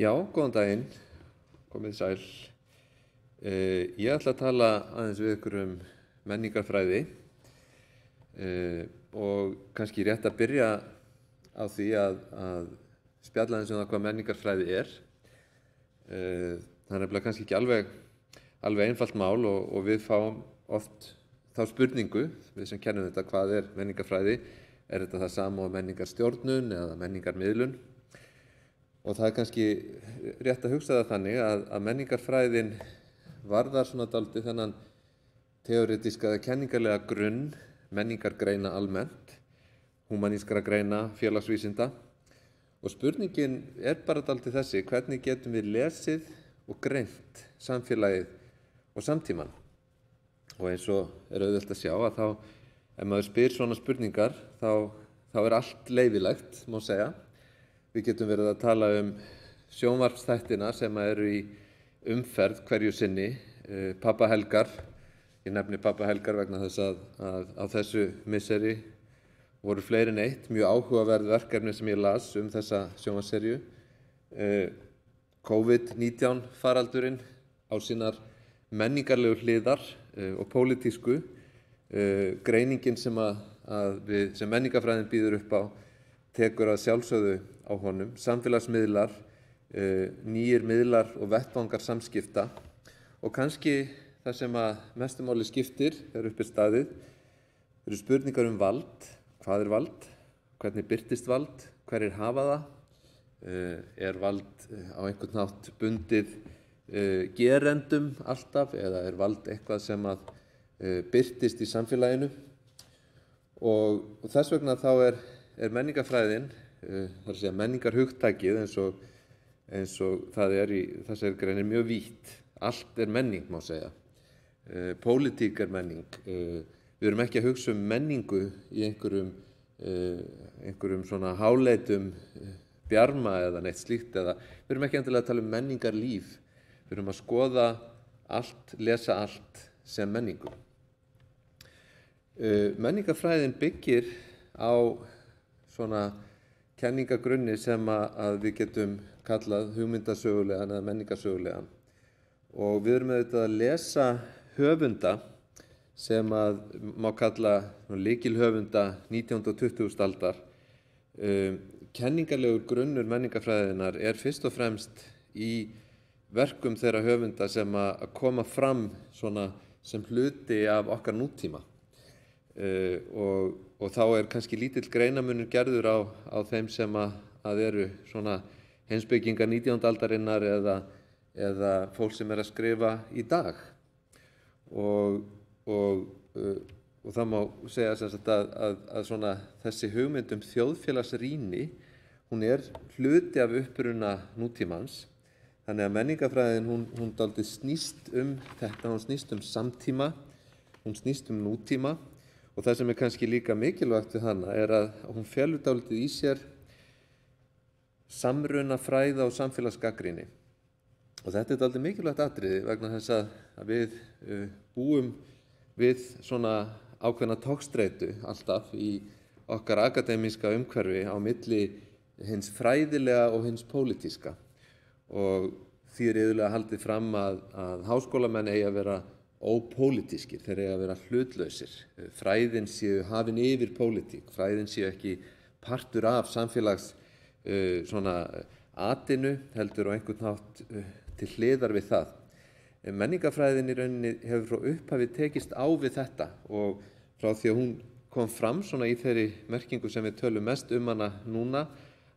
Já, góðan daginn, komið sæl. Ég ætla að tala aðeins við ykkur menningarfræði og kannski rétt að byrja á því að spjalla aðeins það hvað menningarfræði er. Það er nefnilega kannski ekki alveg einfalt mál og við fáum oft þá spurningu, við sem kennum þetta, hvað er menningarfræði? Er þetta það sama og menningarstjórnun eða menningarmiðlun? Og það er kannski rétt að hugsa það þannig að menningarfræðin varðar svona dálítið þennan teoretíska eða kenningarlega grunn menningargreina almennt, húmanískra greina, félagsvísinda. Og spurningin er bara dálítið þessi, hvernig getum við lesið og greint samfélagið og samtímann? Og eins og er auðvelt að sjá að þá, ef maður spyr svona spurningar, þá er allt leyfilegt, má segja. Við getum verið að tala sjónvarpsþættina sem eru í umferð hverju sinni, Pabba Helgar. Ég nefni Pabba Helgar vegna þess að á þessu misseri voru fleiri en eitt mjög áhugaverð verkefni sem ég las þessa sjónvarpsserju. COVID-19 faraldurinn á sínar menningarlegu hliðar og pólitísku. Greiningin sem við sem menningarfræðin býður upp á tekur að sjálfsögðu á honum, samfélagsmiðlar, nýjir miðlar og vettvangar samskipta og kannski það sem að mestu máli skiptir þegar upp er staðið eru spurningar vald, hvað er vald, hvernig birtist vald, hverjir hafa það, er vald á einhvern hátt bundið gerendum alltaf eða er vald eitthvað sem að birtist í samfélaginu og þess vegna þá er menningarfræðin, það er að segja menningarhugtakið eins og það er í þessari grein mjög vítt. Allt er menning, má segja. Pólitík er menning. Við erum ekki að hugsa menningu í einhverjum svona háleitum bjarma eða neitt slíkt eða við erum ekki endilega að tala menningarlíf. Við erum að skoða allt, lesa allt sem menningu. Menningarfræðin byggir á svona kenningagrunni sem að við getum kallað hugmyndasögulegan eða menningarsögulegan. Og við erum auðvitað að lesa höfunda sem að má kalla lykilhöfunda 19. og 20. aldar. Kenningarlegur grunnur menningarfræðinnar er fyrst og fremst í verkum þeirra höfunda sem að koma fram svona sem hluti af okkar nútíma. Og þá er kannski lítill greinamunur gerður á þeim sem að eru svona heimspekingar 19. aldarinnar eða fólk sem er að skrifa í dag. Og það má segja sem sagt að svona þessi hugmynd þjóðfélagsrýni, hún er hluti af uppruna nútímans. Þannig að menningarfræðin hún dálítið snýst þetta, hún snýst samtíma, hún snýst nútíma. Og það sem er kannski líka mikilvægt við hana er að hún felur dálítið í sér samruna fræða og samfélagsgagnrýni. Og þetta er dálítið mikilvægt atriði vegna þess að við búum við svona ákveðna togstreitu alltaf í okkar akademíska umhverfi á milli hins fræðilega og hins pólitíska. Og því er iðulega haldið fram að háskólamenn eigi að vera ópólitískir, þeir eiga að vera hlutlausir. Fræðin séu hafin yfir pólitík, fræðin séu ekki partur af samfélags svona atinu, heldur á einhvern hátt til hliðar við það. Menningarfræðin í rauninni hefur frá upphafi tekist á við þetta og frá því að hún kom fram svona í þeirri merkingu sem við tölum mest hana núna,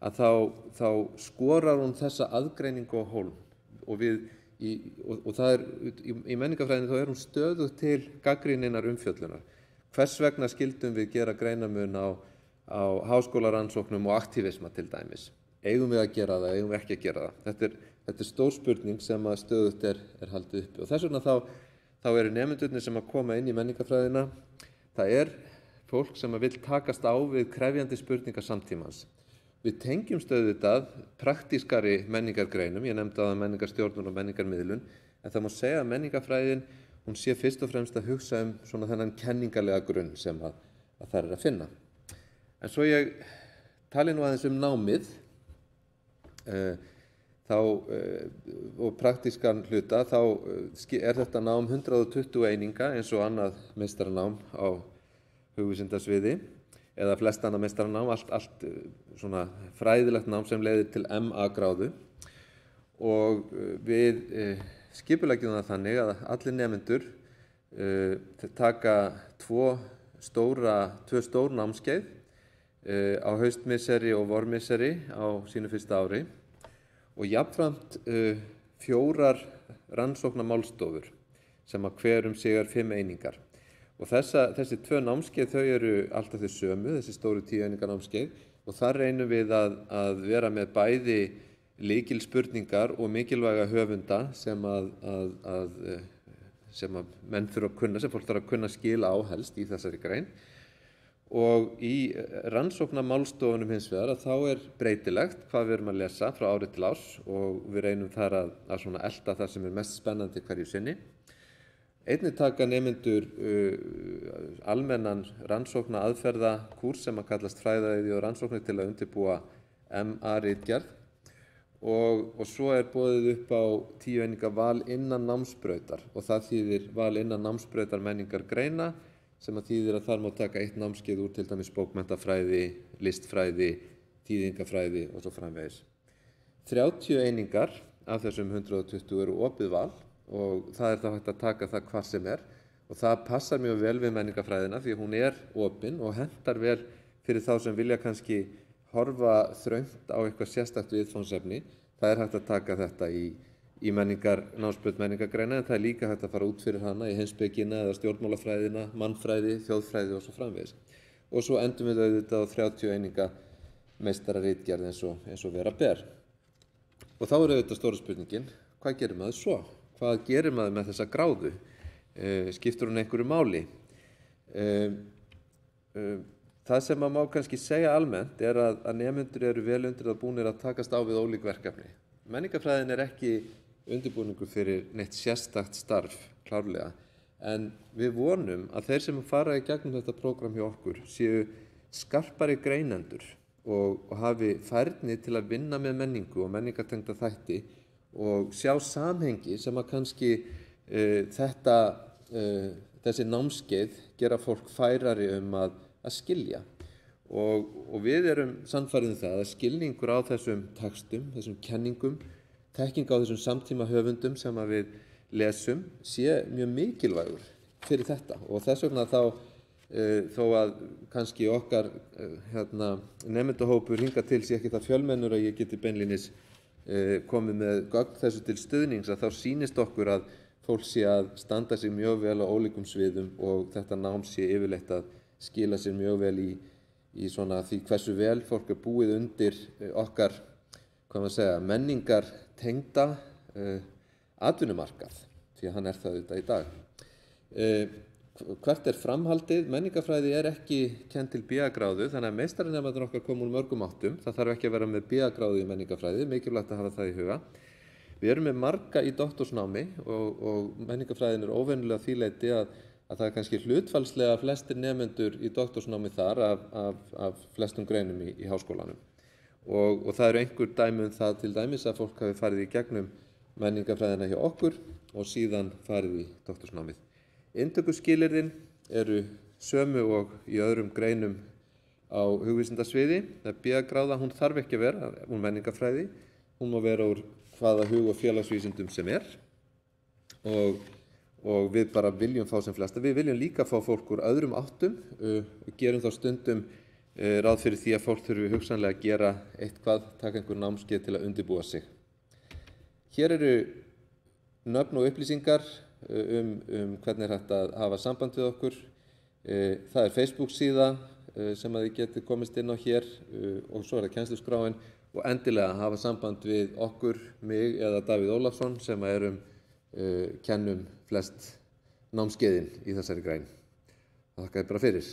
að þá skorar hún þessa aðgreiningu á hólm og það er í menningarfræðinni þá er hún stöðugt til gagnrýninnar umfjöllunar. Hvers vegna skildum við gera greinamun á háskólarannsóknum og aktívisma til dæmis? Eigum við að gera það, eigum við ekki að gera það? Þetta er stór spurning sem að stöðugt er haldið uppi og þess vegna þá eru nemendurnir sem að koma inn í menningarfræðina, það er fólk sem að vill takast á við krefjandi spurningar samtímans. Við tengjumst auðvitað praktískari menningargreinum, ég nefndi áðan menningarstjórnun og menningarmiðlun, en það má segja að menningarfræðin, hún sé fyrst og fremst að hugsa svona þennan kenningarlega grunn sem að þar er að finna. En svo ég tali nú aðeins námið, og praktískan hluta, þá þetta nám 120 eininga eins og annað meistaranám á hugvísindasviði, eða flest annað meistaranám, allt svona fræðilegt nám sem leiðir til MA-gráðu. Og við skipuleggjum það þannig að allir nemendur taka tvö stór námskeið á haustmisseri og vormisseri á sínu fyrsta ári og jafnframt 4 rannsóknarmálstofur sem að hver sig 5 einingar. Og þessi 2 námskeið þau eru alltaf þau sömu, þessi stóru 10 einingar námskeið, og þar reynum við að vera með bæði lykilspurningar og mikilvæga höfunda sem menn þurfa að kunna, sem fólk þarf að kunna skila á helst í þessari grein. Og í rannsóknarmálstofunum hins vegar að þá breytilegt hvað við erum að lesa frá ári til árs og við reynum þar að svona elta það sem mest spennandi hverju sinni. Einnig taka nemendur almennan rannsóknaraðferðakúrs sem að kallast fræðaiði og rannsóknir til að undirbúa MA-ritgerð og svo boðið upp á 10 eininga val innan námsbrautar og það þýðir val innan námsbrautar menningargreina sem að þýðir að þar má taka 1 námskeið úr til dæmis bókmenntafræði, listfræði, þýðingafræði og svo framvegis. 30 einingar af þessum 120 eru opið val og það þá hægt að taka það hvar sem og það passar mjög vel við menningarfræðina því hún opin og hentar vel fyrir þá sem vilja kannski horfa þröngt á eitthvað sérstakt viðfangsefni. Það hægt að taka þetta í námsbraut menningargreina en það líka hægt að fara út fyrir hana í heimspekina eða stjórnmálafræðina, mannfræði, þjóðfræði og svo framvegis. Og svo endum við auðvitað á 30 eininga meistararitgerð eins og vera ber. Og þá auðvitað stóra spurningin, hvað gerir maður svo? Hvað gerir maður með þessa gráðu? Skiptir hún einhverju máli? Það sem maður má kannski segja almennt að nemendur eru vel undir að búnir að takast á við ólík verkefni. Menningarfræðin ekki undirbúningur fyrir neitt sérstakt starf, klárlega, en við vonum að þeir sem fara í gegnum þetta prógram hjá okkur séu skarpari greinendur og hafi færni til að vinna með menningu og menningartengda þætti og sjá samhengi sem að kannski þessi námskeið gera fólk færari að skilja. Og við erum sannfærðir það að skilningur á þessum textum, þessum kenningum, þekking á þessum samtíma höfundum sem að við lesum sé mjög mikilvægur fyrir þetta og þess vegna þó að kannski okkar nemendahópur hingað til sé ekki það fjölmennur að ég geti beinlínis komið með gögn þessu til stuðnings að þá sýnist okkur að fólk sé að standa sig mjög vel á ólíkum sviðum og þetta nám sé yfirleitt að skila sér mjög vel í svona því hversu vel fólk búið undir okkar, hvað maður segja, menningar tengda atvinnumarkað, því að hann það auðvitað í dag. Hvert framhaldið? Menningarfræði ekki kennd til BA-gráðu, þannig að meistaranemarnir okkar koma úr mörgum áttum. Það þarf ekki að vera með BA-gráðu í menningarfræði, mikilvægt að hafa það í huga. Við erum með marga í doktorsnámi og menningarfræðin óvenjulega því leyti að það kannski hlutfallslega flestir nemendur í doktorsnámi þar af flestum greinum í háskólanum. Og það einhver dæmi það til dæmis að fólk hafi farið í gegnum menningarfræðina hjá okkur og síðan farið í doktorsnámið. Inntökuskilyrðin eru sömu og í öðrum greinum á hugvísindasviði. Það BA-gráða, hún þarf ekki að vera úr menningarfræði, hún má vera úr hvaða hug- og félagsvísindum sem og við bara viljum fá sem flesta. Við viljum líka fá fólk úr öðrum áttum og gerum þá stundum ráð fyrir því að fólk þurfi hugsanlega að gera eitthvað, taka einhver námskeið til að undirbúa sig. Hér eru nöfn og upplýsingar hvernig hægt að hafa samband við okkur. Það Facebook síða sem að þið geti komist inn á hér og svo það kennsluskráin og endilega hafa samband við okkur, mig eða Davíð Ólafsson sem kennum flest námskeiðin í þessari grein. Þakka þér bara fyrir.